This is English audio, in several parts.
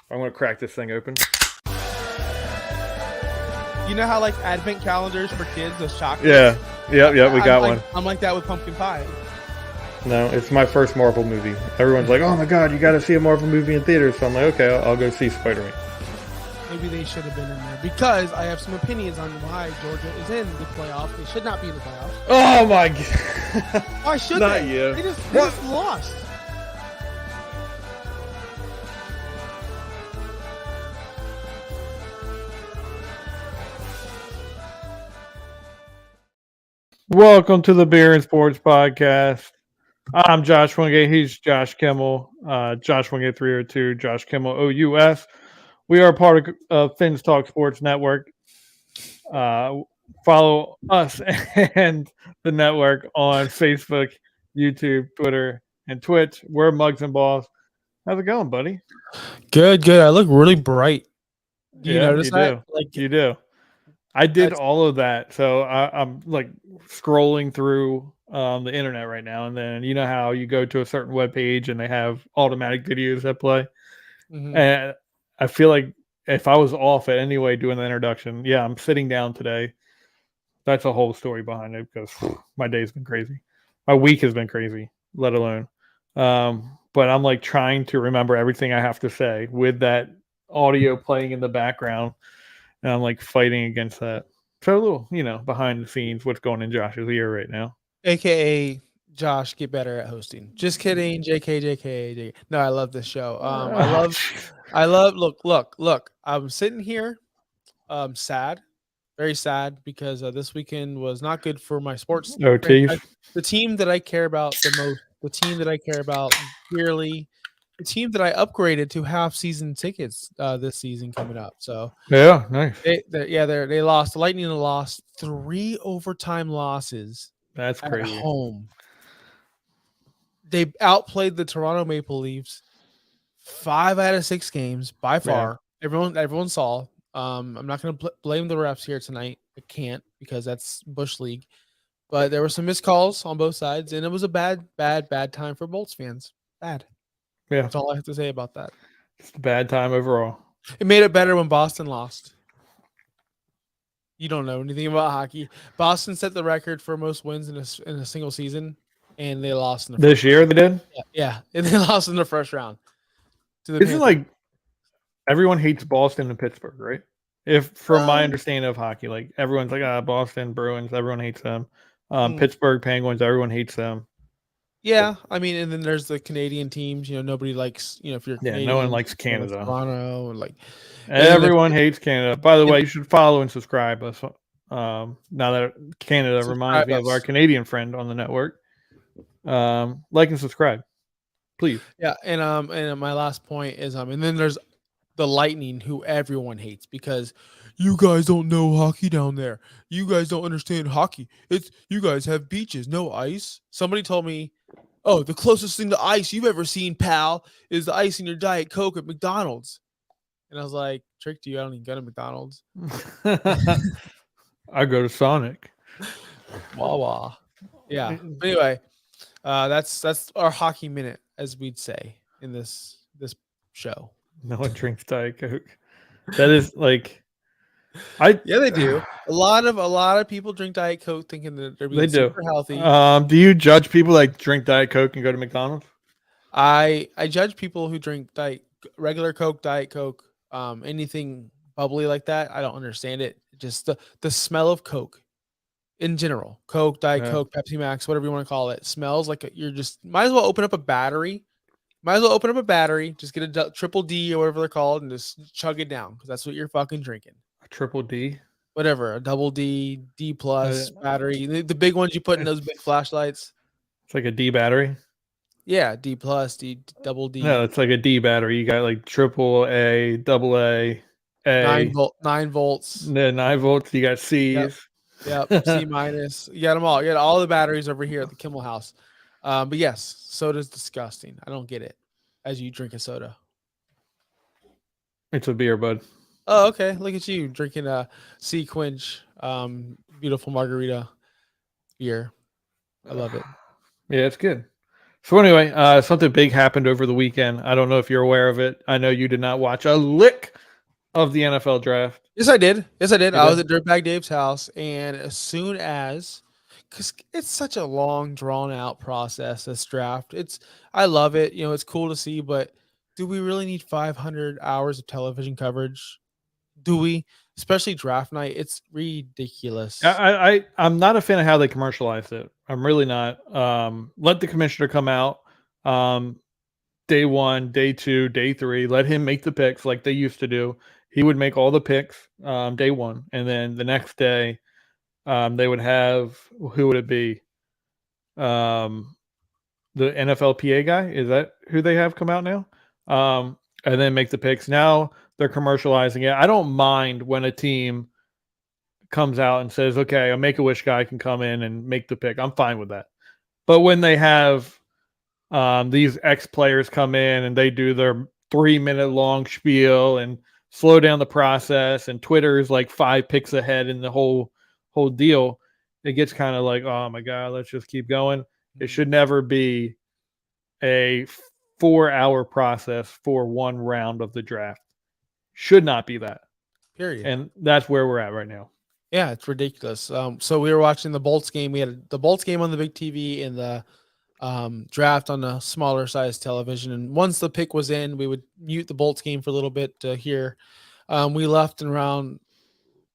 I'm gonna crack this thing open. You know how like advent calendars for kids, those chocolates? Yeah. Yep. We got one. I'm like that with pumpkin pie. No, it's my first Marvel movie. Everyone's like, "Oh my god, you got to see a Marvel movie in theaters." So I'm like, "Okay, I'll go see Spider-Man." Maybe they should have been in there because I have some opinions on why Georgia is in the playoffs. They should not be in the playoffs. Oh my god! Why should Not they? you. They just lost. Welcome to the Beer and Sports Podcast. I'm Josh Wingate. He's Josh Kimmel. Josh Wingate 302. Josh Kimmel OUS. We are part of Finns Talk Sports Network. Follow us and the network on Facebook, YouTube, Twitter, and Twitch. We're Mugs and Balls. How's it going, buddy? Good. I look really bright. Do you notice you that? do. Like You do. I did all of that, so I'm like scrolling through the internet right now, and then you know how you go to a certain web page and they have automatic videos that play, and I feel like if I was off at any way doing the introduction, yeah, I'm sitting down today. That's a whole story behind it because my day's been crazy, my week has been crazy, let alone. But I'm like trying to remember everything I have to say with that audio playing in the background. And I'm like fighting against that. So a little, behind the scenes, what's going in Josh's ear right now. AKA Josh, get better at hosting. Just kidding. JK. No, I love this show. I love look. I'm sitting here sad, very sad because this weekend was not good for my sports. OT. The team that I care about the most, the team that I care about dearly, the team that I upgraded to half season tickets this season coming up. So yeah, nice. They lost. The Lightning lost 3 overtime losses. That's crazy. At home. They outplayed the Toronto Maple Leafs 5 out of 6 games by far. Yeah. Everyone saw. I'm not going to blame the refs here tonight. I can't because that's Bush League. But there were some missed calls on both sides, and it was a bad time for Bolts fans. Bad. Yeah. That's all I have to say about that. It's a bad time overall. It made it better when Boston lost. You don't know anything about hockey. Boston set the record for most wins in a single season, and they lost in the this year. They did. Yeah, and they lost in the first round. Isn't like everyone hates Boston and Pittsburgh, right? If from my understanding of hockey, like everyone's like Boston Bruins, everyone hates them. Pittsburgh Penguins, everyone hates them. Yeah, I mean, and then there's the Canadian teams. Nobody likes. If you're Canadian, no one likes Canada. Toronto, and everyone hates Canada. By the way, you should follow and subscribe us. Now that Canada reminds me of our Canadian friend on the network. Like and subscribe, please. Yeah, and my last point is and then there's the Lightning, who everyone hates because you guys don't know hockey down there. You guys don't understand hockey. You guys have beaches, no ice. Somebody told me, "Oh, the closest thing to ice you've ever seen, pal, is the ice in your Diet Coke at McDonald's." And I was like, "Trick to you, I don't even go to McDonald's. I go to Sonic." Wawa. Yeah. But anyway, that's our hockey minute, as we'd say in this show. No one drinks Diet Coke. That is like, yeah, they do. A lot of people drink Diet Coke thinking that they're being super healthy. Do you judge people that drink Diet Coke and go to McDonald's? I judge people who drink regular Coke, Diet Coke, anything bubbly like that. I don't understand it. Just the smell of Coke in general, Coke, Diet Coke, Pepsi Max, whatever you want to call it, smells like you're just might as well open up a battery. Just get a triple D or whatever they're called and just chug it down because that's what you're fucking drinking. A triple D? Whatever, a double D, D plus battery. The big ones you put in those big flashlights. It's like a D battery? Yeah, D plus, D, double D. No, it's like a D battery. You got like triple A, double A, 9 volts. Yeah, 9 volts. You got C's. Yep. C minus. You got them all. You got all the batteries over here at the Kimmel house. But yes, soda's disgusting. I don't get it. As you drink a soda. It's a beer, bud. Oh, okay. Look at you drinking a Sea Quench, beautiful margarita beer. I love it. Yeah, it's good. So anyway, something big happened over the weekend. I don't know if you're aware of it. I know you did not watch a lick of the NFL draft. Yes, I did. Yes, I did. You I was did? at Dirtbag Dave's house, and as soon as, because it's such a long, drawn out process, this draft. I love it. You know, it's cool to see, but do we really need 500 hours of television coverage? Do we? Especially draft night. It's ridiculous. I'm not a fan of how they commercialized it. I'm really not. Let the commissioner come out. Day 1, day 2, day 3. Let him make the picks like they used to do. He would make all the picks day 1, and then the next day they would have, who would it be? The NFLPA guy. Is that who they have come out now? And then make the picks. Now they're commercializing it. I don't mind when a team comes out and says, "Okay, a Make-A-Wish guy can come in and make the pick." I'm fine with that. But when they have these ex players come in and they do their 3-minute long spiel and slow down the process, and Twitter is like 5 picks ahead in the whole deal, it gets kind of like, oh my god, let's just keep going. It should never be a 4-hour process for one round of the draft. Should not be that. Period. And that's where we're at right now. Yeah, it's ridiculous. So we were watching the Bolts game. We had the Bolts game on the big TV and the draft on a smaller size television. And once the pick was in, we would mute the Bolts game for a little bit to hear. We left in around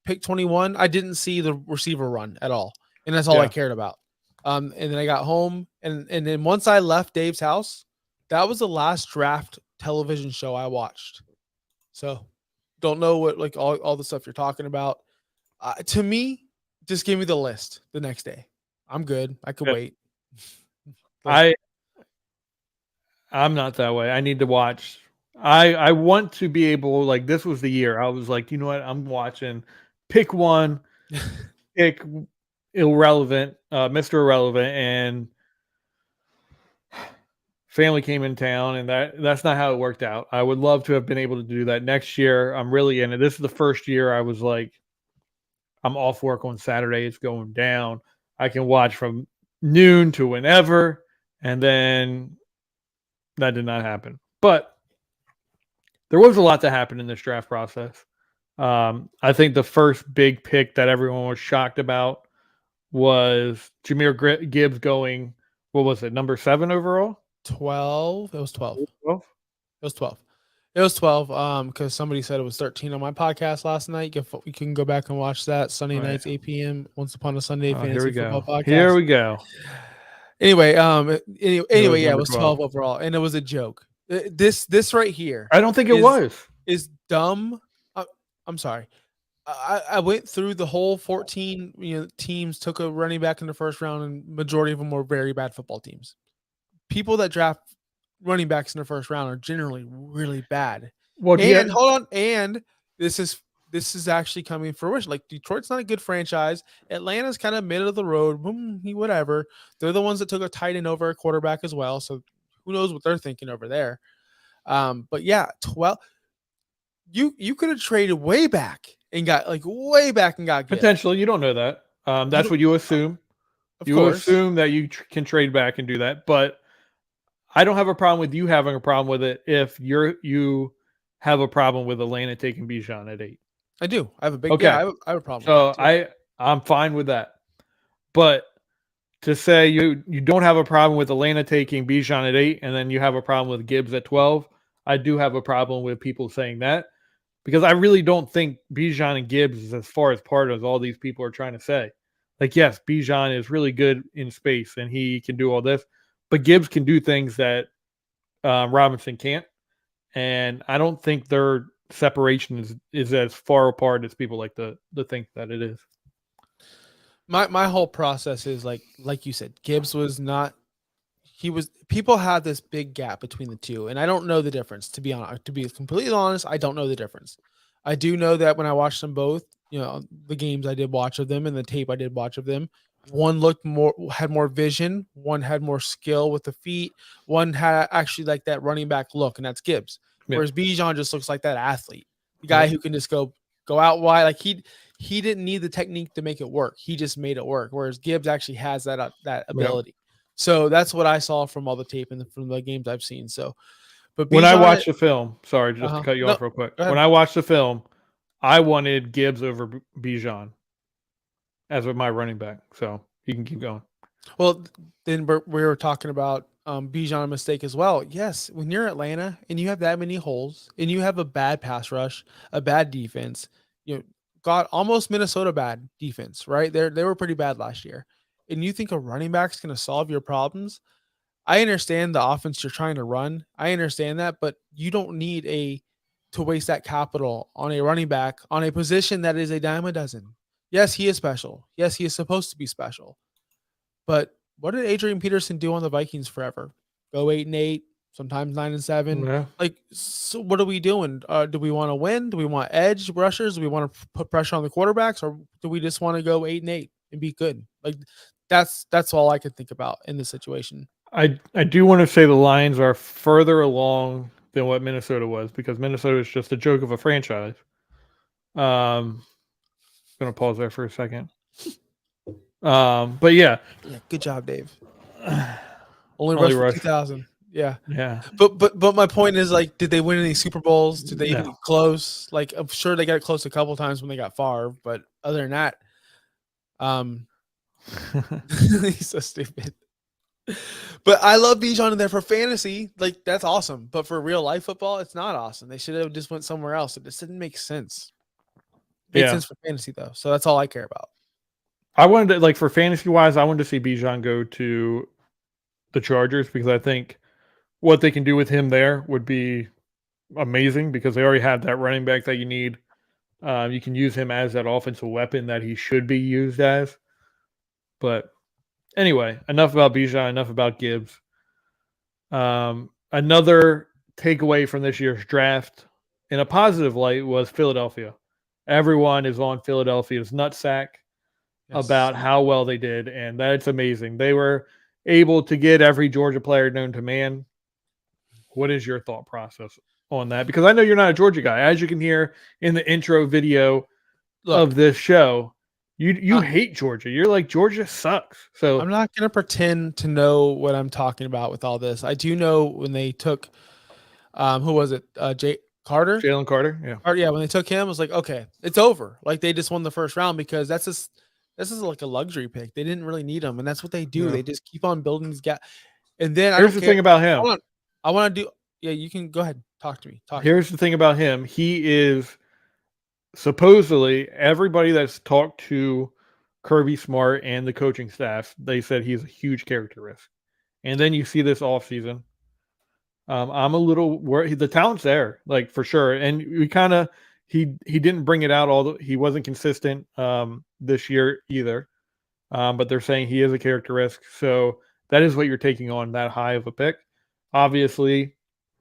pick 21. I didn't see the receiver run at all, and that's all I cared about. And then I got home, and then once I left Dave's house, that was the last draft television show I watched. So don't know what, like, all the stuff you're talking about. To me, just give me the list the next day. I'm good. I could wait. I'm not that way. I need to watch. I want to be able, like, this was the year I was like, you know what? I'm watching pick 1, pick irrelevant, Mr. Irrelevant, and family came in town, and that's not how it worked out. I would love to have been able to do that next year. I'm really in it. This is the first year I was like, I'm off work on Saturday. It's going down. I can watch from noon to whenever. And then that did not happen. But there was a lot that happened in this draft process. I think the first big pick that everyone was shocked about was Jahmyr Gibbs going, what was it, number 7 overall? 12. It was 12. 12? It was 12. It was 12. Because somebody said it was 13 on my podcast last night. You can go back and watch that Sunday nights, 8 p.m. Once Upon a Sunday Fantasy Football Podcast. Here we go. Anyway, yeah, it was 12 overall, and it was a joke. This right here, I don't think it was. Is dumb. I'm sorry. I went through the whole 14 teams, took a running back in the first round, and majority of them were very bad football teams. People that draft running backs in the first round are generally really bad. Well, hold on, and this is actually coming fruition. Like, Detroit's not a good franchise. Atlanta's kind of middle of the road. Whatever. They're the ones that took a tight end over a quarterback as well. So who knows what they're thinking over there. But yeah, 12. You could have traded way back and got potentially. You don't know that. That's what you assume. You assume that you can trade back and do that. But I don't have a problem with you having a problem with it if you have a problem with Atlanta taking Bijan at 8. I do. I have a big. Okay. Yeah, I have a problem. So I'm fine with that. But to say you don't have a problem with Atlanta taking Bijan at 8, and then you have a problem with Gibbs at 12, I do have a problem with people saying that, because I really don't think Bijan and Gibbs is as far apart as all these people are trying to say. Like, yes, Bijan is really good in space and he can do all this, but Gibbs can do things that Robinson can't. And I don't think their separation is as far apart as people like to think that it is. My whole process is like you said, Gibbs was not. People had this big gap between the two, and I don't know the difference. To be completely honest, I don't know the difference. I do know that when I watched them both, the games I did watch of them and the tape I did watch of them, one had more vision, one had more skill with the feet, one had actually like that running back look, and that's Gibbs. Yeah. Whereas Bijan just looks like that athlete, the guy who can just go out wide. Like he didn't need the technique to make it work. He just made it work. Whereas Gibbs actually has that ability. So that's what I saw from all the tape and from the games I've seen. So, but When I Bijan, watched the film, sorry, just to cut you no, off real quick. go When ahead. I watched the film, I wanted Gibbs over Bijan as my running back. So you can keep going. Well, then we were talking about Bijan mistake as well. Yes, when you're Atlanta and you have that many holes and you have a bad pass rush, a bad defense, you know, got almost Minnesota bad defense, right? They were pretty bad last year. And you think a running back's going to solve your problems? I understand the offense you're trying to run. I understand that, but you don't need to waste that capital on a running back on a position that is a dime a dozen. Yes, he is special. Yes, he is supposed to be special. But what did Adrian Peterson do on the Vikings forever? Go 8-8, sometimes 9-7. Yeah. Like, so what are we doing? Do we want to win? Do we want edge rushers? Do we want to put pressure on the quarterbacks, or do we just want to go 8-8 and be good? Like, that's all I could think about in this situation. I do want to say the Lions are further along than what Minnesota was, because Minnesota is just a joke of a franchise. Gonna pause there for a second. But yeah, good job, Dave. Only Only rushed for rushed. 2,000. Yeah. Yeah. But my point is, like, did they win any Super Bowls? Did they even No. get close? Like, I'm sure they got close a couple times when they got Favre, but other than that, he's so stupid. But I love Bijan in there for fantasy. Like, that's awesome. But for real life football, it's not awesome. They should have just went somewhere else. It just didn't make sense. Made sense for fantasy though. So that's all I care about. I wanted to, like, for fantasy wise, I wanted to see Bijan go to the Chargers, because I think what they can do with him there would be amazing, because they already have that running back that you need. You can use him as that offensive weapon that he should be used as. But anyway, enough about Bijan, enough about Gibbs. Another takeaway from this year's draft, in a positive light, was Philadelphia. Everyone is on Philadelphia's nutsack about how well they did, and that's amazing. They were able to get every Georgia player known to man. What is your thought process on that? Because I know you're not a Georgia guy. As you can hear in the intro video of this show, you hate Georgia. You're like, Georgia sucks. So I'm not going to pretend to know what I'm talking about with all this. I do know when they took, who was it? Jalen Carter. Yeah. Yeah. When they took him, I was like, okay, it's over. Like, they just won the first round, because this is like a luxury pick. They didn't really need him, and that's what they do. Yeah. They just keep on building these gaps. And then here's the thing about him. I want to do. Yeah, you can go ahead. Talk to me. Here's the thing about him. He is supposedly, everybody that's talked to Kirby Smart and the coaching staff, they said he's a huge character risk. And then you see this offseason. I'm a little worried. The talent's there, like, for sure. And we kind of he didn't bring it out. He wasn't consistent this year either. But they're saying he is a character risk. So that is what you're taking on that high of a pick. Obviously,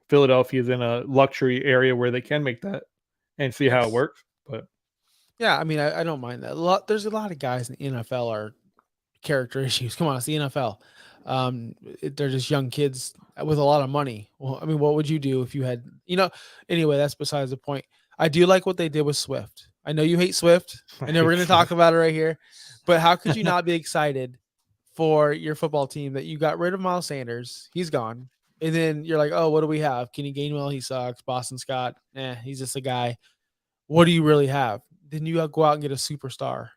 Philadelphia is in a luxury area where they can make that and see how it works. But yeah, I mean, I don't mind that. There's a lot of guys in the NFL are character issues. Come on, it's the NFL. They're just young kids with a lot of money. Well, I mean, what would you do if you had, anyway, that's besides the point. I do like what they did with Swift. I know you hate Swift. I know we're going to talk about it right here, but how could you not be excited for your football team that you got rid of Miles Sanders? He's gone. And then you're like, oh, what do we have? Kenny Gainwell, he sucks. Boston Scott, he's just a guy. What do you really have? Then you go out and get a superstar.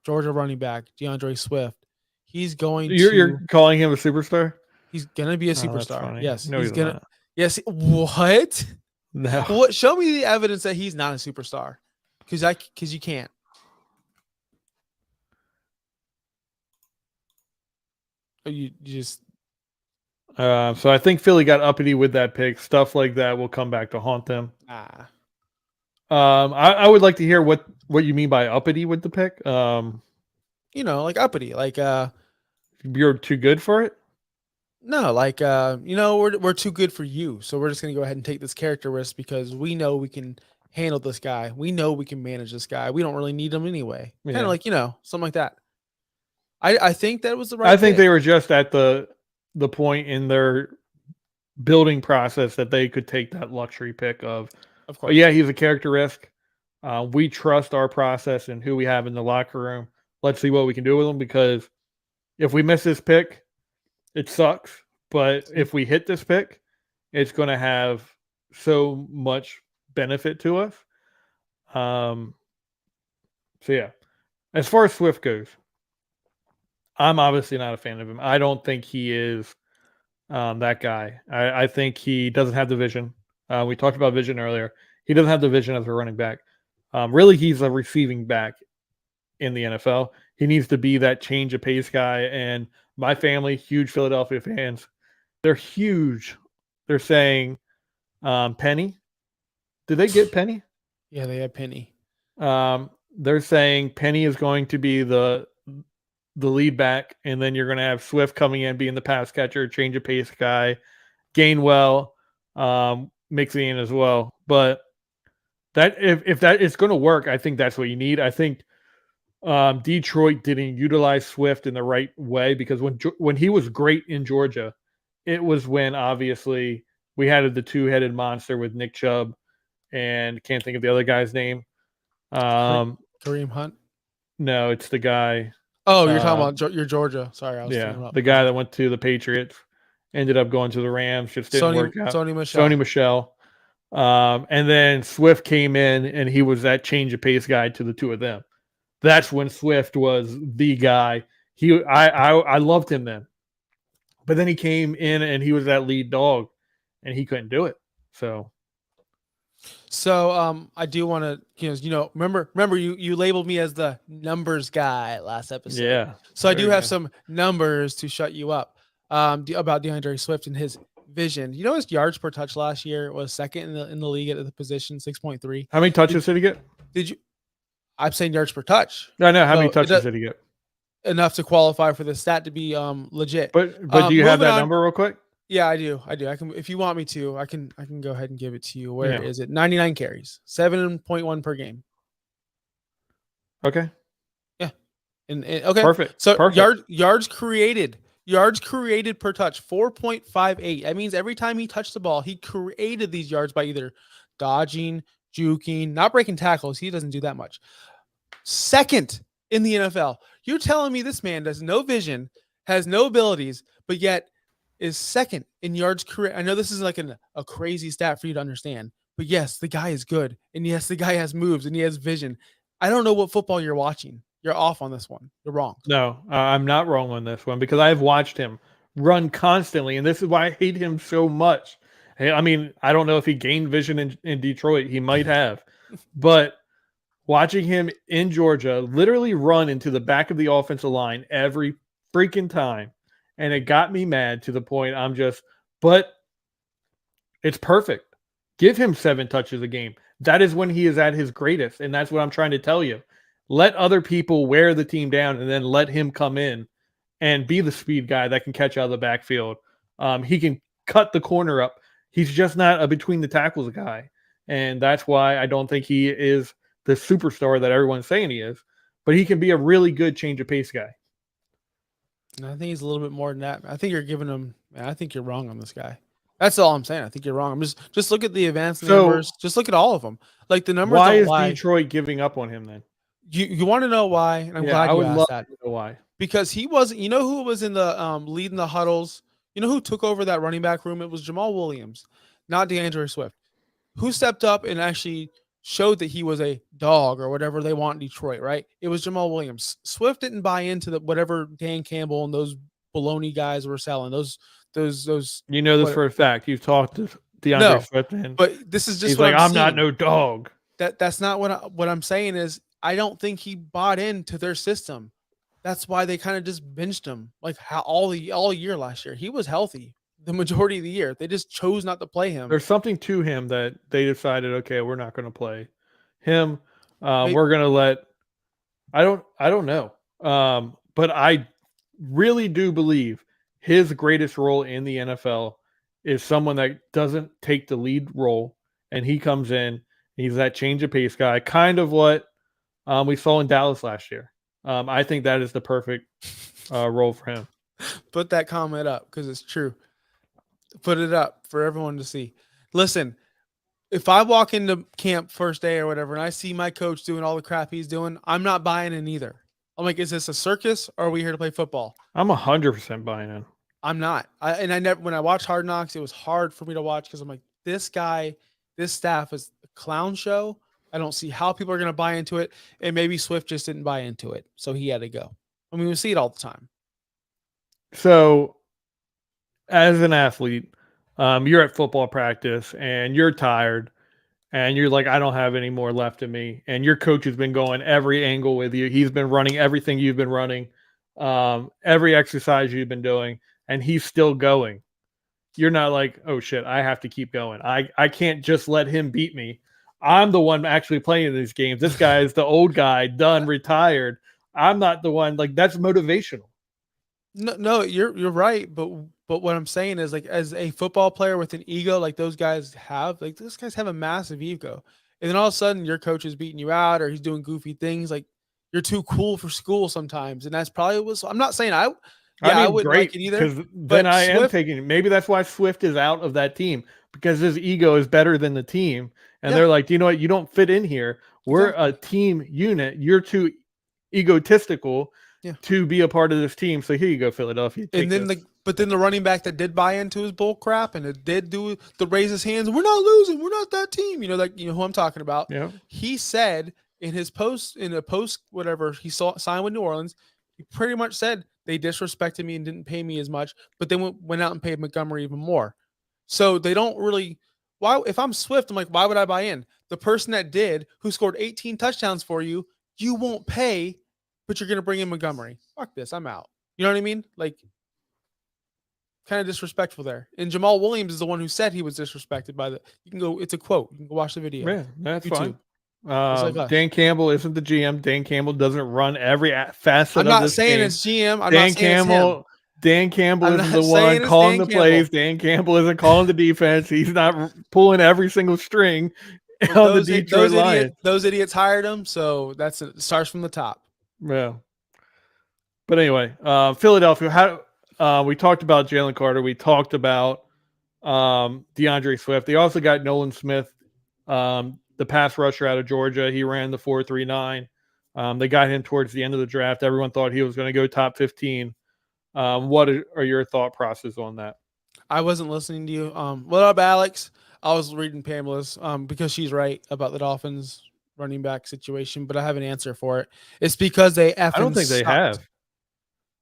Georgia running back, DeAndre Swift. He's going You're calling him a superstar? He's going to be a superstar. Yes. No, he's going to. Yes. What? No. What? Show me the evidence that he's not a superstar. Because you can't. You just. So I think Philly got uppity with that pick. Stuff like that will come back to haunt them. I would like to hear what you mean by uppity with the pick. Like uppity, like you're too good for it. No, like we're too good for you, so we're just gonna go ahead and take this character risk because we know we can handle this guy. We know we can manage this guy. We don't really need him anyway. Yeah. Kind of like something like that. I think that was the right. I think they were just at the point in their building process that they could take that luxury pick of course. Yeah, he's a character risk. We trust our process and who we have in the locker room. Let's see what we can do with him, because if we miss this pick, It sucks, but if we hit this pick, it's going to have so much benefit to us. Um, so yeah, as far as Swift goes, I'm obviously not a fan of him. I don't think he is that guy. I think he doesn't have the vision. We talked about vision earlier. He doesn't have the vision as a running back. Really, he's a receiving back in the NFL. He needs to be that change of pace guy. And my family, huge Philadelphia fans, they're huge. They're saying Penny. Did they get Penny? Yeah, they had Penny. They're saying Penny is going to be the lead back, and then you're going to have Swift coming in, being the pass catcher, change of pace guy, Gainwell mixing in as well. But that if that is going to work, I think that's what you need. I think Detroit didn't utilize Swift in the right way, because when he was great in Georgia, it was when obviously we had the two-headed monster with Nick Chubb, and can't think of the other guy's name. Kareem Hunt? No, it's the guy. Oh, you're talking about your Georgia. Sorry, I was thinking about the guy that went to the Patriots, ended up going to the Rams, just didn't work out. Sony Michel. And then Swift came in, and he was that change of pace guy to the two of them. That's when Swift was the guy. I loved him then. But then he came in and he was that lead dog, and he couldn't do it. So I do want to, remember you labeled me as the numbers guy last episode. Yeah. So I do have some numbers to shut you up about DeAndre Swift and his vision. You know, his yards per touch last year was second in the league at the position, 6.3. How many touches did he get? I'm saying yards per touch. No, how many touches did he get? Enough to qualify for the stat to be legit. But do you have that number real quick? Yeah, I do. I can, if you want me to, I can go ahead and give it to you. Where is it? 99 carries, 7.1 per game. Okay. Yeah. And okay. Perfect. So Perfect. yards created per touch, 4.58. That means every time he touched the ball, he created these yards by either dodging, juking, not breaking tackles. He doesn't do that much. Second in the NFL. You're telling me this man has no vision, has no abilities, but yet is second in yards career. I know this is like a crazy stat for you to understand, but yes, the guy is good. And yes, the guy has moves and he has vision. I don't know what football you're watching. You're off on this one. You're wrong. No, I'm not wrong on this one, because I've watched him run constantly, and this is why I hate him so much. I mean, I don't know if he gained vision in Detroit. He might have. But watching him in Georgia literally run into the back of the offensive line every freaking time, and it got me mad to the point but it's perfect. Give him 7 touches a game. That is when he is at his greatest, and that's what I'm trying to tell you. Let other people wear the team down, and then let him come in and be the speed guy that can catch out of the backfield. He can cut the corner up. He's just not a between the tackles guy, and that's why I don't think he is the superstar that everyone's saying he is, but he can be a really good change of pace guy. I think he's a little bit more than that. I think you're giving him. I think you're wrong on this guy. That's all I'm saying. I think you're wrong. I'm just look at the advanced numbers. Just look at all of them. Like the numbers. Why is Detroit giving up on him then? You want to know why? And I'm glad you asked that. To know why. Because he wasn't. You know who was in the leading the huddles? You know who took over that running back room? It was Jamal Williams, not DeAndre Swift. Who stepped up and actually showed that he was a dog or whatever they want in Detroit, right? It was Jamal Williams. Swift didn't buy into whatever Dan Campbell and those baloney guys were selling. Those. You know this for a fact. You've talked to DeAndre Swift, and but this is just he's like, I'm not no dog. That's not what I'm saying. Is I don't think he bought into their system. That's why they kind of just benched him like all year last year. He was healthy the majority of the year. They just chose not to play him. There's something to him that they decided, okay, we're not going to play him. We're going to let. I don't know. But I really do believe his greatest role in the NFL is someone that doesn't take the lead role, and he comes in. He's that change of pace guy, kind of what we saw in Dallas last year. I think that is the perfect role for him. Put that comment up because it's true. Put it up for everyone to see. Listen, if I walk into camp first day or whatever, and I see my coach doing all the crap he's doing, I'm not buying in either. I'm like, is this a circus or are we here to play football? I'm 100% buying in. I'm not. I never, when I watched Hard Knocks, it was hard for me to watch because I'm like, this guy, this staff is a clown show. I don't see how people are going to buy into it. And maybe Swift just didn't buy into it. So he had to go. I mean, we see it all the time. So, as an athlete, you're at football practice and you're tired and you're like, I don't have any more left in me. And your coach has been going every angle with you. He's been running everything you've been running, every exercise you've been doing, and he's still going. You're not like, oh shit, I have to keep going. I can't just let him beat me. I'm the one actually playing these games. This guy is the old guy, done, retired. I'm not the one. Like, that's motivational. No, you're right, but what I'm saying is, like, as a football player with an ego like those guys have, like, those guys have a massive ego, and then all of a sudden your coach is beating you out or he's doing goofy things, like you're too cool for school sometimes, and that's probably what I'm not saying I wouldn't Great, like it either. because then But I am Swift, taking it. Maybe that's why Swift is out of that team, because his ego is better than the team. And Yeah. they're like, you know what? You don't fit in here. We're Exactly. a team unit. You're too egotistical Yeah. to be a part of this team. So here you go, Philadelphia. Take And then this. but then the running back that did buy into his bull crap and it did do the raise his hands, we're not losing, we're not that team. You know, like, you know who I'm talking about. Yeah. He said in his post, in a post, whatever he saw signed with New Orleans, he pretty much said they disrespected me and didn't pay me as much, but then went out and paid Montgomery even more. So they don't really. Why? If I'm Swift, I'm like, why would I buy in? The person that did, who scored 18 touchdowns for you, you won't pay, but you're going to bring in Montgomery. Fuck this, I'm out. You know what I mean? Like, kind of disrespectful there. And Jamal Williams is the one who said he was disrespected by the. You can go. It's a quote. You can go watch the video. Yeah, that's YouTube. fine. Dan Campbell isn't the GM. Dan Campbell doesn't run every facet I'm of not this saying game. it's GM. I'm Dan not saying it's him. Dan Campbell I'm isn't not the saying one it's calling Dan the plays. Campbell. Dan Campbell isn't calling the defense. He's not pulling every single string on the Detroit Lions. Those idiots hired him, so it starts from the top. Yeah. But anyway, Philadelphia. We talked about Jalen Carter. We talked about DeAndre Swift. They also got Nolan Smith, the pass rusher out of Georgia. He ran the 4.39. They got him towards the end of the draft. Everyone thought he was going to go top 15. What are your thought process on that? I wasn't listening to you. What up, Alex? I was reading Pamela's because she's right about the Dolphins running back situation, but I have an answer for it. It's because they effing I don't think they have.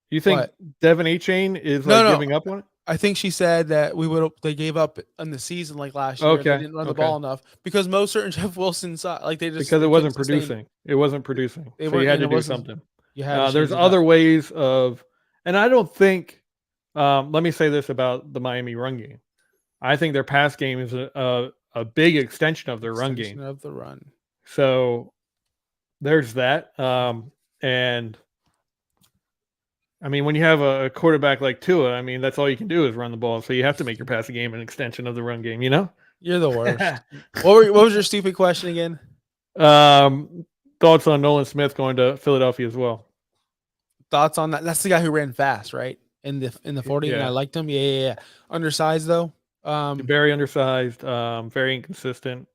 You think Devin Achane is giving up on it? I think she said that they gave up in the season like last year. Okay. They didn't run the ball enough because Mo certain Jeff Wilson because it wasn't producing. It wasn't producing. So you had to do something. There's other ways of, and I don't think. Let me say this about the Miami run game. I think their pass game is a big extension of their run game. Of the run. So there's that. And I mean, when you have a quarterback like Tua, I mean, that's all you can do is run the ball. So you have to make your passing game an extension of the run game, you know? You're the worst. What was your stupid question again? Thoughts on Nolan Smith going to Philadelphia as well? Thoughts on that? That's the guy who ran fast, right? In the 40, yeah. And I liked him. Yeah. Undersized though. Very undersized, very inconsistent.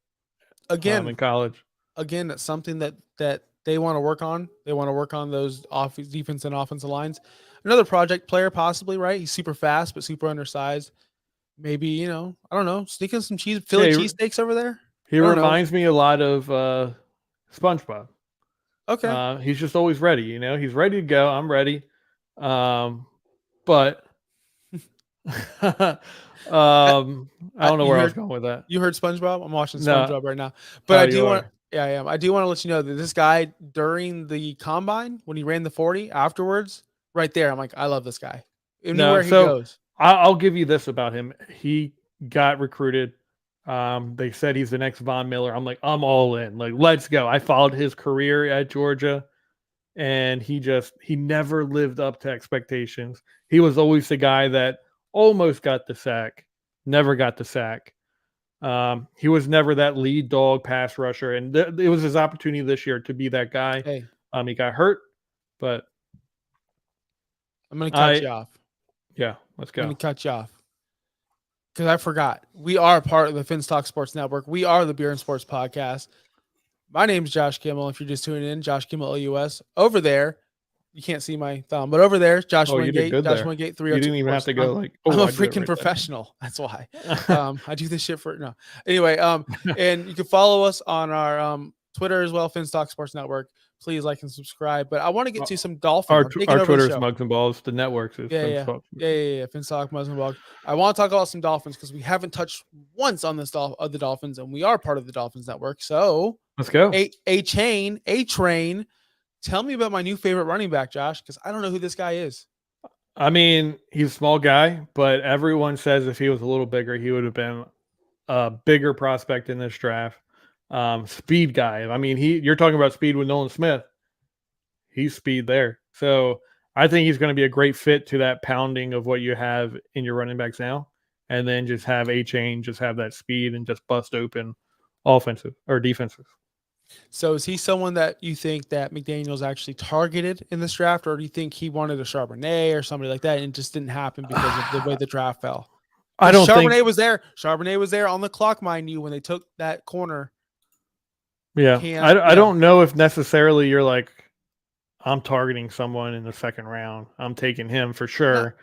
Again, in college. Again, that's something that they want to work on. They want to work on those defense and offensive lines. Another project player, possibly, right? He's super fast, but super undersized. Maybe, I don't know, sneaking some Philly cheesesteaks over there. He reminds me a lot of SpongeBob. Okay. He's just always ready, He's ready to go. I'm ready. But I don't know where I was going with that. You heard SpongeBob? I'm watching SpongeBob right now. But I do want to let you know that this guy, during the combine, when he ran the 40 afterwards, right there, I'm like, I love this guy. Anywhere he goes. I'll give you this about him. He got recruited. They said he's the next Von Miller. I'm like, I'm all in. Like, let's go. I followed his career at Georgia, and he never lived up to expectations. He was always the guy that almost got the sack, never got the sack. He was never that lead dog pass rusher, and it was his opportunity this year to be that guy. Hey. He got hurt, but I'm going to cut you off. Yeah, let's go. I'm going to cut you off because I forgot. We are part of the Finstock Sports Network. We are the Beer and Sports Podcast. My name is Josh Kimmel. If you're just tuning in, Josh Kimmel LUS. Over there, You can't see my thumb, but over there, Josh Oh, you did Wingate. good Josh there. Wingate, You 302. didn't even have to I'm, go like, I'm oh, a I did it freaking right professional. That's why. there. I do this shit for no. Anyway, and you can follow us on our Twitter as well, Finstock Sports Network. Please like and subscribe. But I want to get to some Dolphins. I'm taking Our over the Twitter's show. Mugs and Balls. The networks is Yeah. Finstock, Muslim. I want to talk about some Dolphins because we haven't touched once on this of the Dolphins, and we are part of the Dolphins network. So let's go. A train. Tell me about my new favorite running back, Josh, because I don't know who this guy is. I mean, he's a small guy, but everyone says if he was a little bigger, he would have been a bigger prospect in this draft. Speed guy. I mean, you're talking about speed with Nolan Smith. He's speed there. So I think he's going to be a great fit to that pounding of what you have in your running backs now. And then just have A-Chain, just have that speed and just bust open offensive or defenses. So is he someone that you think that McDaniels actually targeted in this draft, or do you think he wanted a Charbonnet or somebody like that and it just didn't happen because of the way the draft fell? I don't Charbonnet think was there. Charbonnet was there on the clock, mind you, when they took that corner. Yeah. I don't know if necessarily you're like, I'm targeting someone in the second round. I'm taking him for sure.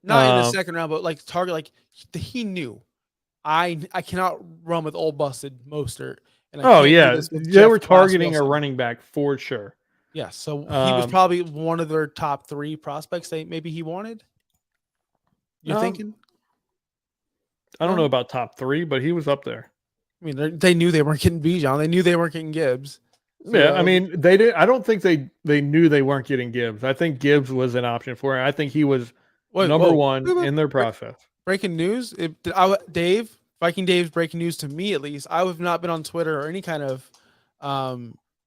Not in the second round, but like target, like he knew I cannot run with old busted Mostert. And they were targeting a running back for sure. Yeah, so he was probably one of their top 3 prospects maybe he wanted. You're thinking? I don't know about top 3, but he was up there. I mean, they knew they weren't getting Bijan. They knew they weren't getting Gibbs. So, yeah, I mean, they did. I don't think they knew they weren't getting Gibbs. I think Gibbs was an option for him. I think he was number one in their process. Breaking news, Viking Dave's breaking news to me at least. I have not been on Twitter or any kind of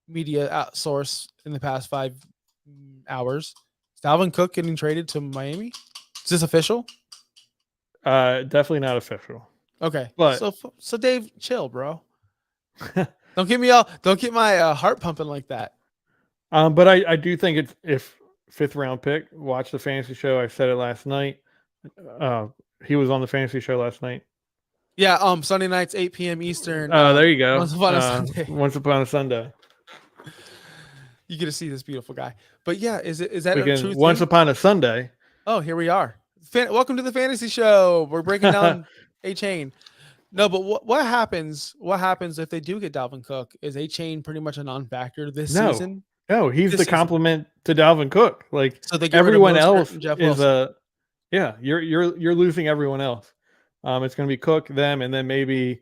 media source in the past 5 hours. Is Dalvin Cook getting traded to Miami? Is this official? Definitely not official. Okay, but so Dave, chill, bro. Don't get my heart pumping like that. But I do think it's if 5th round pick. Watch the fantasy show. I said it last night. He was on the fantasy show last night. Yeah, Sunday nights, 8 p.m. Eastern. There you go. Once upon a Sunday. Once upon a Sunday. You get to see this beautiful guy. But yeah, is that a true Once thing? upon a Sunday. Oh, here we are. Welcome to the fantasy show. We're breaking down A-Chain. No, but what happens? What happens if they do get Dalvin Cook? Is A-Chain pretty much a non-factor this season? No, he's the complement to Dalvin Cook. Like, so everyone else is you're losing everyone else. It's going to be Cook, them, and then maybe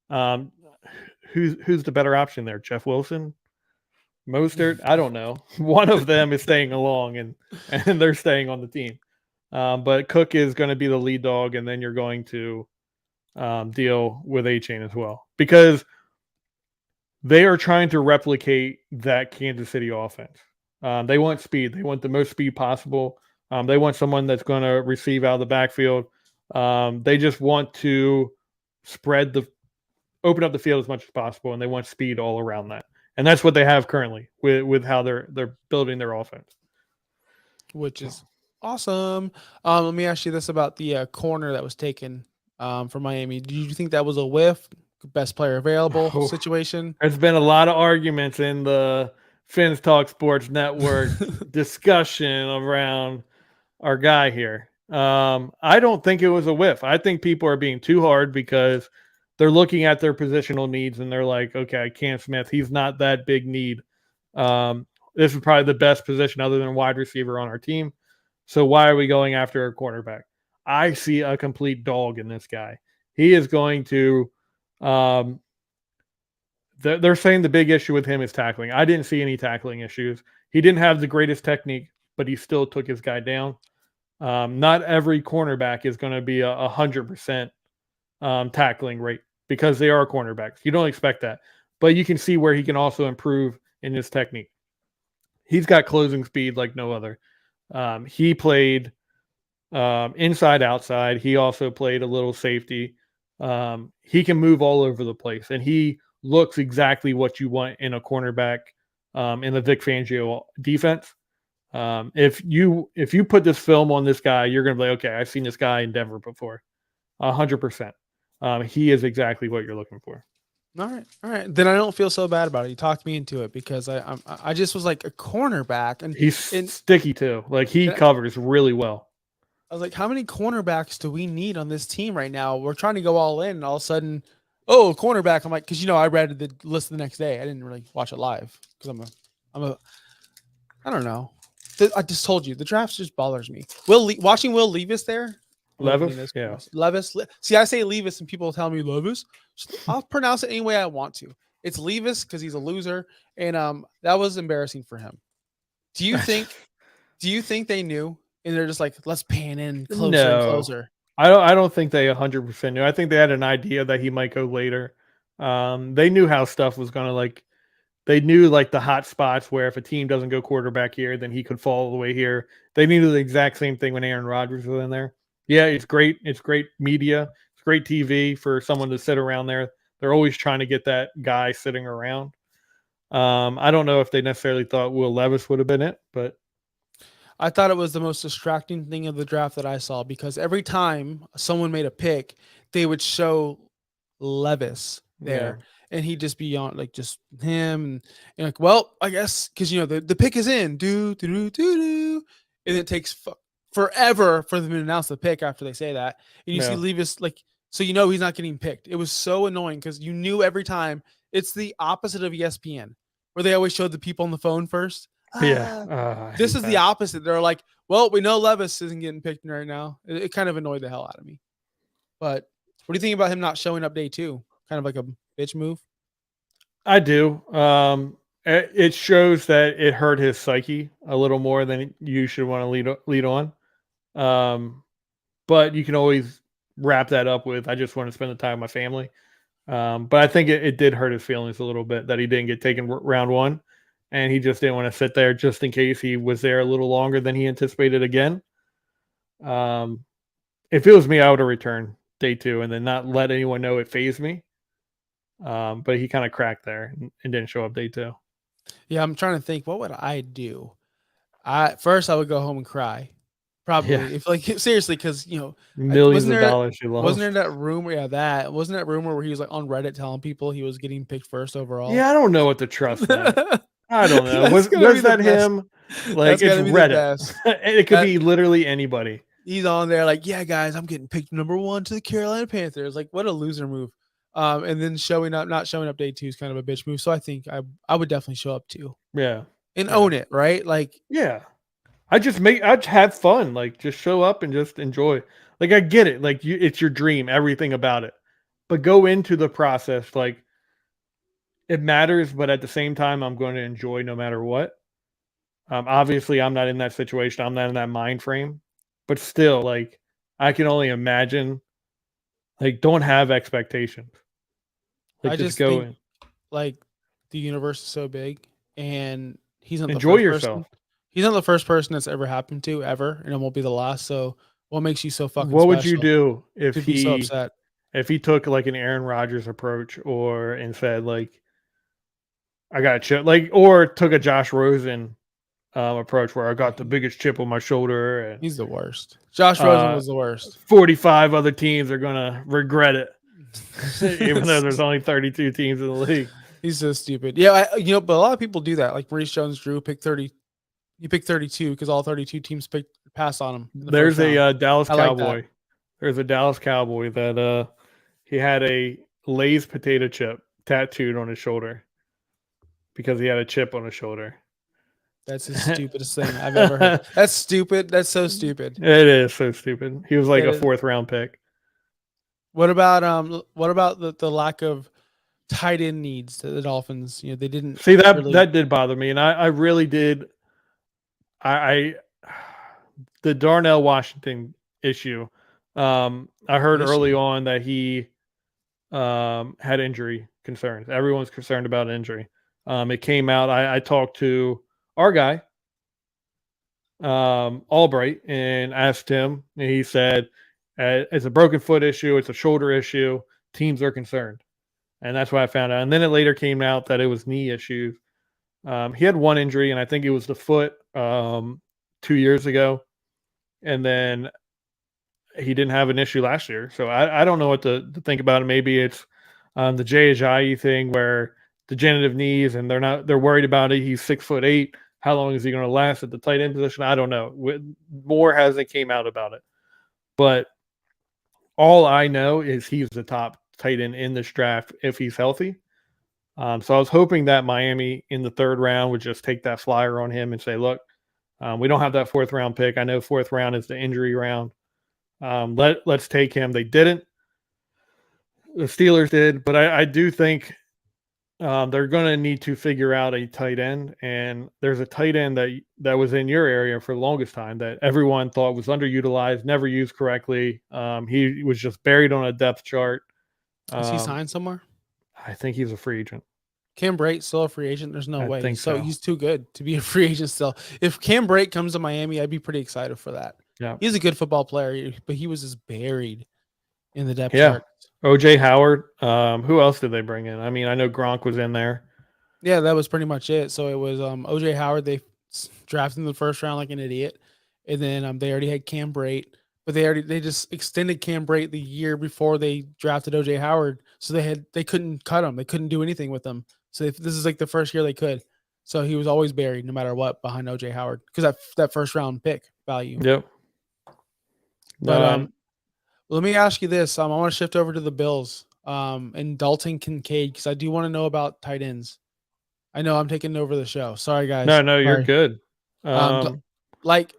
who's the better option there? Jeff Wilson, Mostert? I don't know. One of them is staying along, and they're staying on the team. But Cook is going to be the lead dog, and then you're going to deal with A-Chain as well, because they are trying to replicate that Kansas City offense. They want speed. They want the most speed possible. They want someone that's going to receive out of the backfield. They just want to open up the field as much as possible, and they want speed all around that. And that's what they have currently with how they're building their offense, which is awesome. Let me ask you this about the corner that was taken from Miami. Do you think that was a whiff? Best player available situation? There's been a lot of arguments in the Finstock Sports Network discussion around our guy here. I don't think it was a whiff. I think people are being too hard because they're looking at their positional needs and they're like, okay, Cam Smith, he's not that big need. This is probably the best position other than wide receiver on our team. So why are we going after a cornerback? I see a complete dog in this guy. He is going to they're saying the big issue with him is tackling. I didn't see any tackling issues. He didn't have the greatest technique, but he still took his guy down. Not every cornerback is going to be 100% tackling rate because they are cornerbacks. You don't expect that. But you can see where he can also improve in his technique. He's got closing speed like no other. He played inside, outside. He also played a little safety. He can move all over the place, and he looks exactly what you want in a cornerback in the Vic Fangio defense. If you put this film on this guy, you're going to be like, okay, I've seen this guy in Denver before. 100%. He is exactly what you're looking for. All right. Then I don't feel so bad about it. You talked me into it because I just was like a cornerback, He's and sticky too. Like he and covers really well. I was like, how many cornerbacks do we need on this team right now? We're trying to go all in, and all of a sudden, oh, cornerback. I'm like, because I read the list the next day. I didn't really watch it live because I don't know. I just told you the draft just bothers me. Watching Will Levis there. Levis, yeah. Levis. See, I say Levis, and people tell me Levis. I'll pronounce it any way I want to. It's Levis because he's a loser, and that was embarrassing for him. Do you think? Do you think they knew, and they're just like, let's pan in closer and No, closer? I don't think they 100% knew. I think they had an idea that he might go later. They knew how stuff was gonna like. They knew like the hot spots where if a team doesn't go quarterback here, then he could fall all the way here. They knew the exact same thing when Aaron Rodgers was in there. Yeah, it's great. It's great media. It's great TV for someone to sit around there. They're always trying to get that guy sitting around. I don't know if they necessarily thought Will Levis would have been it, but I thought it was the most distracting thing of the draft that I saw because every time someone made a pick, they would show Levis yeah, there, and he'd just be on like just him, and like, well, I guess because the pick is in, do, and it takes forever for them to announce the pick after they say that, and you see yeah, Levis like, so he's not getting picked. It was so annoying because you knew every time. It's the opposite of ESPN, where they always showed the people on the phone first. yeah. I This hate is the that. opposite. They're like, well, we know Levis isn't getting picked right now. It kind of annoyed the hell out of me. But what do you think about him not showing up day 2? Kind of like a bitch move. I do. It shows that it hurt his psyche a little more than you should want to lead on. Um, but you can always wrap that up with, I just want to spend the time with my family. But I think it did hurt his feelings a little bit that he didn't get taken round one, and he just didn't want to sit there just in case he was there a little longer than he anticipated again. Um, if it was me, I would have returned day 2 and then not let anyone know it phased me. But he kind of cracked there and didn't show up day 2. Yeah, I'm trying to think. What would I do? I would go home and cry. Yeah, Probably if like seriously, because millions wasn't of there dollars you wasn't there lost. that rumor? Yeah, that wasn't that rumor where he was like on Reddit telling people he was getting picked first overall. Yeah, I don't know what to trust then. I don't know. That's gonna be Was the that best. him? Like That's it's gotta be the Reddit. best. It could That be literally anybody. he's on there like, yeah, guys, I'm getting picked number 1 to the Carolina Panthers. Like, what a loser move. And then not showing up day 2 is kind of a bitch move. So I think I would definitely show up too Yeah. and Yeah. own it, right? Like, Yeah. I just have fun. Like just show up and just enjoy. Like I get it. Like it's your dream, everything about it. But go into the process like it matters, but at the same time I'm going to enjoy no matter what. Obviously I'm not in that situation. I'm not in that mind frame. But still like I can only imagine like don't have expectations. Like I just just go think in. like the universe is so big, and he's not the Enjoy first person. yourself. He's not the first person that's ever happened to ever, and it won't be the last. So, what makes you so fucking What would you special do to be so upset? if he took like an Aaron Rodgers approach or and said like I got a chip like or took a Josh Rosen approach where I got the biggest chip on my shoulder and He's the worst. Josh Rosen uh, was the worst. 45 other teams are gonna regret it, even though there's only 32 teams in the league. He's so stupid. Yeah, but a lot of people do that. Like Maurice Jones-Drew picked 30. He picked 32 because all 32 teams passed on him in the first There's round. a Dallas I like that. Cowboy. There's a Dallas Cowboy that he had a Lay's potato chip tattooed on his shoulder because he had a chip on his shoulder. That's the stupidest thing I've ever heard. That's stupid. That's so stupid. It is so stupid. He was like It a is. 4th round pick. What about the lack of tight end needs that the Dolphins? They didn't See that really. that did bother me, and I really did. I the Darnell Washington issue. I heard early Issue. on that he had injury concerns. Everyone's concerned about injury. It came out. I talked to our guy, Albright, and asked him, and he said, "It's a broken foot issue. It's a shoulder issue. Teams are concerned." And that's what I found out. And then it later came out that it was knee issues. He had one injury, and I think it was the foot 2 years ago. And then he didn't have an issue last year. So I don't know what to think about it. Maybe it's The Jay Ajayi thing where degenerative knees and they're worried about it. He's 6'8". How long is he going to last at the tight end position? I don't know. More hasn't came out about it, but all I know is he's the top tight end in this draft if he's healthy. So I was hoping that Miami in the 3rd round would just take that flyer on him and say, look, we don't have that 4th round pick. I know 4th round is the injury round. Let's take him. They didn't. The Steelers did, but I do think they're going to need to figure out a tight end. And there's a tight end that was in your area for the longest time that everyone thought was underutilized, never used correctly. He was just buried on a depth chart. Is he signed somewhere? I think he's a free agent. Cam Brate still a free agent? There's no way. Think so. He's too good to be a free agent still. If Cam Brate comes to Miami, I'd be pretty excited for that. Yeah, he's a good football player, but he was just buried in the depth chart. OJ Howard. Who else did they bring in? I mean, I know Gronk was in there. Yeah, that was pretty much it. So it was OJ Howard. They drafted in the 1st round like an idiot, and then they already had Cam Brate, but they just extended Cam Brate the year before they drafted OJ Howard. So they couldn't cut him. They couldn't do anything with him. So this is like the first year they could. So he was always buried no matter what behind OJ Howard because that 1st round pick value. Yep. But let me ask you this. I want to shift over to the Bills and Dalton Kincaid because I do want to know about tight ends. I know I'm taking over the show. Sorry, guys. No, you're good.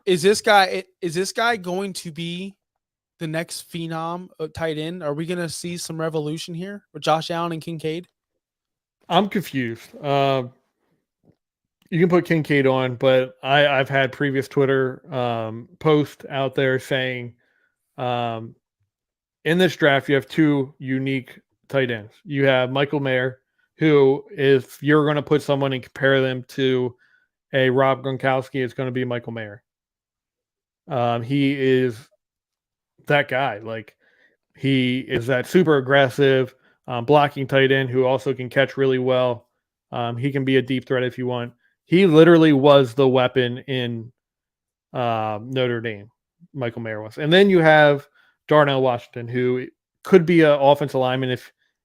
Is this guy going to be the next phenom tight end? Are we going to see some revolution here with Josh Allen and Kincaid? I'm confused. You can put Kincaid on, but I've had previous Twitter posts out there saying in this draft, you have 2 unique tight ends. You have Michael Mayer, who, if you're going to put someone and compare them to a Rob Gronkowski, it's going to be Michael Mayer. He is that guy. Like, he is that super aggressive blocking tight end who also can catch really well. He can be a deep threat if you want. He literally was the weapon in Notre Dame. Michael Mayer was. And then you have Darnell Washington, who could be an offensive lineman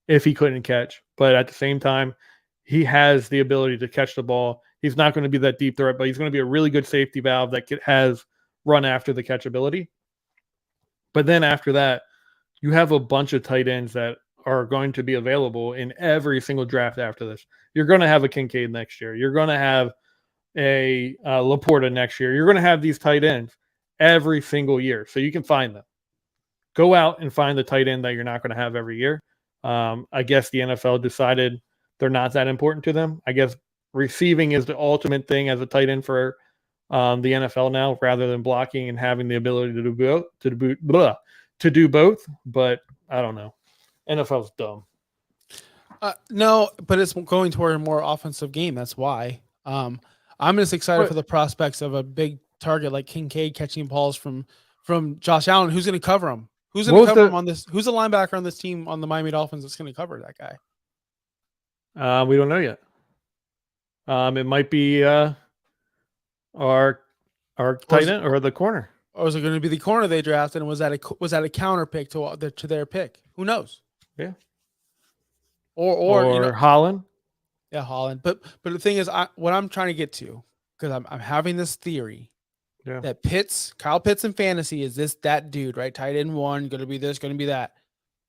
if he couldn't catch. But at the same time, he has the ability to catch the ball. He's not going to be that deep threat, but he's going to be a really good safety valve that has run after the catch ability. But then after that, you have a bunch of tight ends that are going to be available in every single draft after this. You're going to have a Kincaid next year. You're going to have a Laporta next year. You're going to have these tight ends every single year. So you can find them. Go out and find the tight end that you're not going to have every year. I guess the NFL decided they're not that important to them. I guess receiving is the ultimate thing as a tight end for the NFL now, rather than blocking and having the ability to do both. But I don't know. NFL's dumb. No, but it's going toward a more offensive game. That's why. I'm just excited for the prospects of a big target like Kincaid catching balls from Josh Allen. Who's going to cover him? Who's going to cover him on this? Who's the linebacker on this team on the Miami Dolphins that's going to cover that guy? We don't know yet. It might be our tight end or the corner. Or is it going to be the corner they drafted? And was that a counter pick to their pick? Who knows? Yeah. Or Holland. Yeah, Holland. But the thing is, what I'm trying to get to, because I'm having this theory that Kyle Pitts in fantasy is that dude, right? Tight end 1, going to be this, going to be that.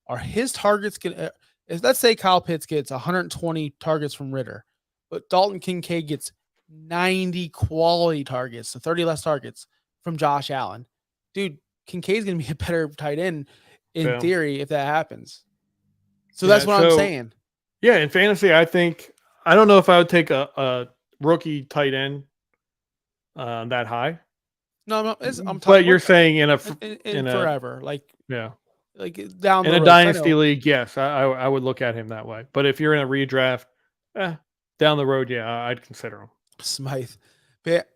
Are his targets going to, let's say Kyle Pitts gets 120 targets from Ritter, but Dalton Kincaid gets 90 quality targets, so 30 less targets from Josh Allen. Dude, Kincaid's going to be a better tight end in theory if that happens. So that's what I'm saying. Yeah, in fantasy, I don't know if I would take a rookie tight end that high. No, I'm talking. But you're saying in forever, like down the in road. A dynasty league, yes, I would look at him that way. But if you're in a redraft, down the road, yeah, I'd consider him. Smythe,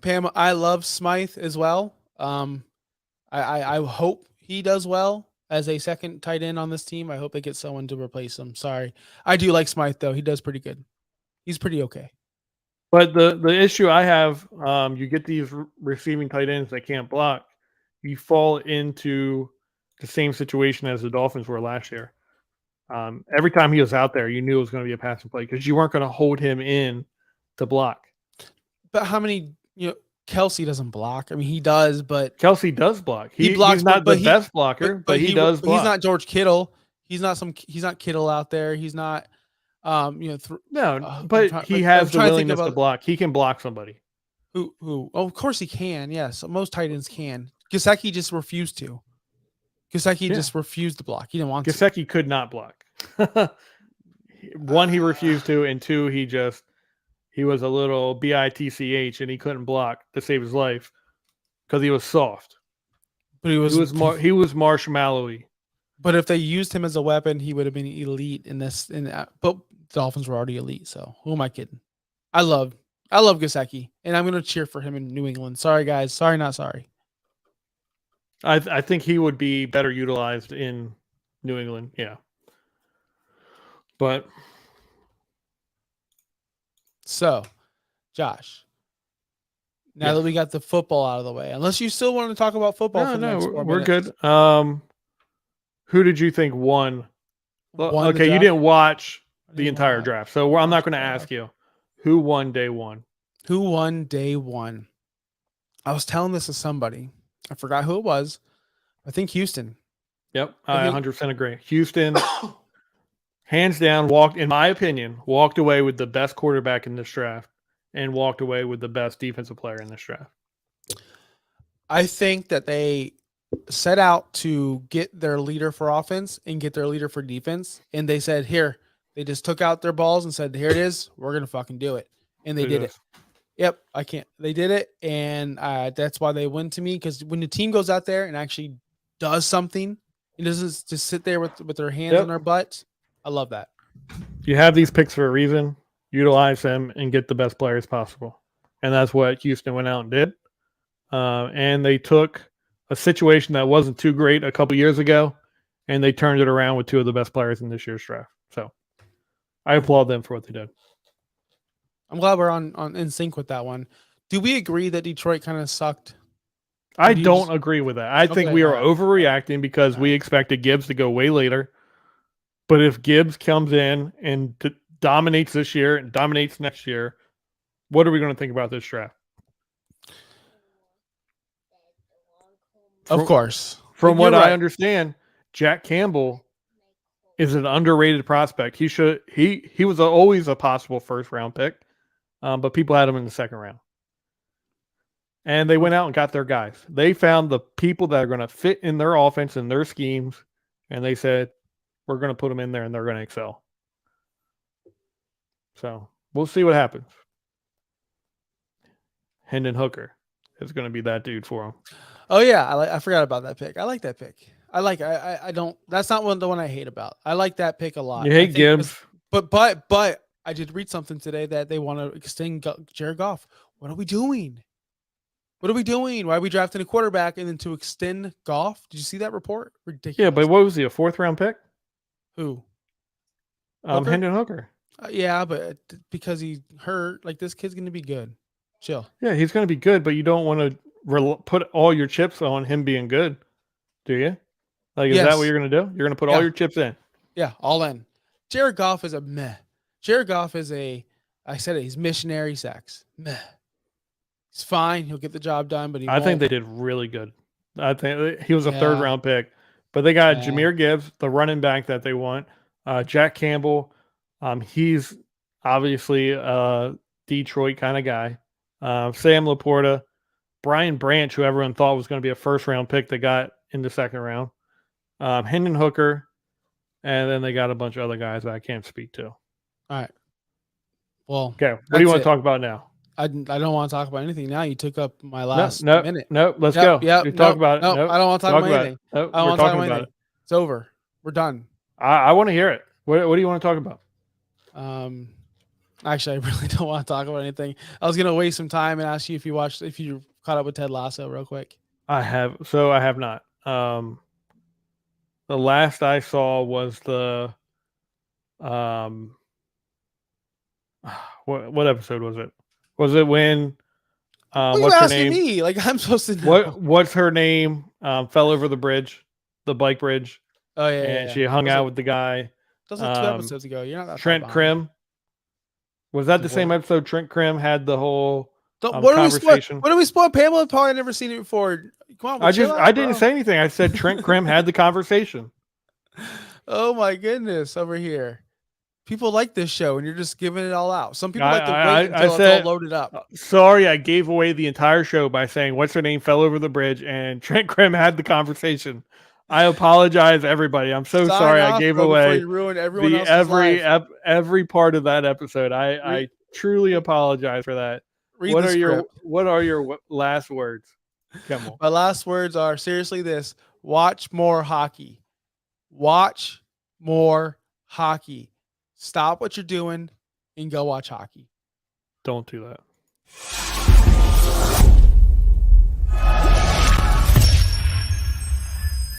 Pam, I love Smythe as well. I hope he does well as a second tight end on this team. I hope they get someone to replace him. Sorry, I do like Smythe though. He does pretty good. He's pretty okay. But the issue I have, you get these receiving tight ends that can't block. You fall into the same situation as the Dolphins were last year. Every time he was out there, you knew it was going to be a passing play because you weren't going to hold him in to block. But how many, Kelsey doesn't block. I mean, he does, but Kelsey does block. he blocks, he's not the best blocker, but he does block. He's not George Kittle. He's not Kittle out there. He's not, no, but he has the willingness to block. He can block somebody. Who? Oh, of course he can. Yes, most tight ends can. Gesicki just refused to. Just refused to block. He didn't want to. Gesicki could not block. One, he refused to, and two, he was a little bitch and he couldn't block to save his life because he was soft. But he was marshmallowy. But if they used him as a weapon, he would have been elite in this. But the Dolphins were already elite, so who am I kidding? I love Gesicki, and I'm going to cheer for him in New England. Sorry, guys. Sorry, not sorry. I think he would be better utilized in New England. Yeah. But so, Josh, now that we got the football out of the way, unless you still want to talk about football for the next 4 we're minutes. Good. Who did you think won? Well, okay, you didn't watch the entire draft, so I'm not going to ask you who won day one. Who won day one? I was telling this to somebody. I forgot who it was. I think Houston. Yep, I 100% agree. Houston, hands down, in my opinion, walked away with the best quarterback in this draft and walked away with the best defensive player in this draft. I think that they set out to get their leader for offense and get their leader for defense, and they said, here, they just took out their balls and said, here it is, we're going to fucking do it. And they did it. Yep, they did it, and that's why they win to me, because when the team goes out there and actually does something, it doesn't just sit there with their hands on their butts. I love that. You have these picks for a reason. Utilize them and get the best players possible. And that's what Houston went out and did. And they took a situation that wasn't too great a couple years ago, and they turned it around with two of the best players in this year's draft. So I applaud them for what they did. I'm glad we're on in sync with that one. Do we agree that Detroit kind of sucked? I don't agree with that. I think we are overreacting because we expected Gibbs to go way later. But if Gibbs comes in and dominates this year and dominates next year, what are we going to think about this draft? Of course. From what I understand, Jack Campbell is an underrated prospect. He was always a possible first round pick, but people had him in the second round. And they went out and got their guys. They found the people that are going to fit in their offense and their schemes, and they said, we're going to put them in there and they're going to excel. So we'll see what happens. Hendon Hooker is going to be that dude for him. Oh yeah, I forgot about that pick. I like that pick. I don't. That's not the one I hate about. I like that pick a lot. You hate Gibbs, but I did read something today that they want to extend Jared Goff. What are we doing? Why are we drafting a quarterback and then to extend Goff? Did you see that report? Ridiculous. Yeah, but what was he, a 4th round pick? Who? Hendon Hooker. Yeah, but because he hurt, like this kid's going to be good. Chill. Yeah, he's going to be good, but you don't want to put all your chips on him being good, do you? Like, is that what you're going to do? You're going to put all your chips in? Yeah, all in. Jared Goff is a meh. Jared Goff is I said it, he's missionary sex. Meh. He's fine. He'll get the job done, but I think they did really good. I think he was a 3rd round pick, but they got Jahmyr Gibbs, the running back that they want. Jack Campbell. He's obviously a Detroit kind of guy. Sam Laporta, Brian Branch, who everyone thought was going to be a 1st round pick, they got in the 2nd round. Hendon Hooker, and then they got a bunch of other guys that I can't speak to. All right. Well, okay. What do you want to talk about now? I don't want to talk about anything now. You took up my last minute. No, let's go. Yeah, talk about it. No, I don't want to talk about anything. I don't want to talk about anything. It's over. We're done. I want to hear it. What do you want to talk about? Actually, I really don't want to talk about anything. I was gonna waste some time and ask you if you caught up with Ted Lasso real quick. I have not. The last I saw was the what episode was it? Was it when what's her name? Me? Like I'm supposed to know. What's her name? Fell over the bridge, the bike bridge. Oh yeah. And she hung out with the guy. That was like 2 episodes ago. You're not that Trent far behind. Krim. Was that The the same what? episode Trent Krim had the whole What are we spoiling? conversation? What are we spoiling? Pamela probably never seen it before. Come on, chill out, I didn't bro. say anything. I said Trent Krim had the conversation. Oh my goodness, over here. People like this show, and you're just giving it all out. Some people like to wait I until said, it's all loaded up. Sorry, I gave away the entire show by saying what's her name fell over the bridge, and Trent Krim had the conversation. I apologize, everybody. I'm so Sign sorry. off, I gave bro, before away you ruin everyone else's every part of that episode. I Read- truly apologize for that. Read What the are script. your last words, Kimmel? My last words are seriously this: watch more hockey. Watch more hockey. Stop what you're doing and go watch hockey. Don't do that.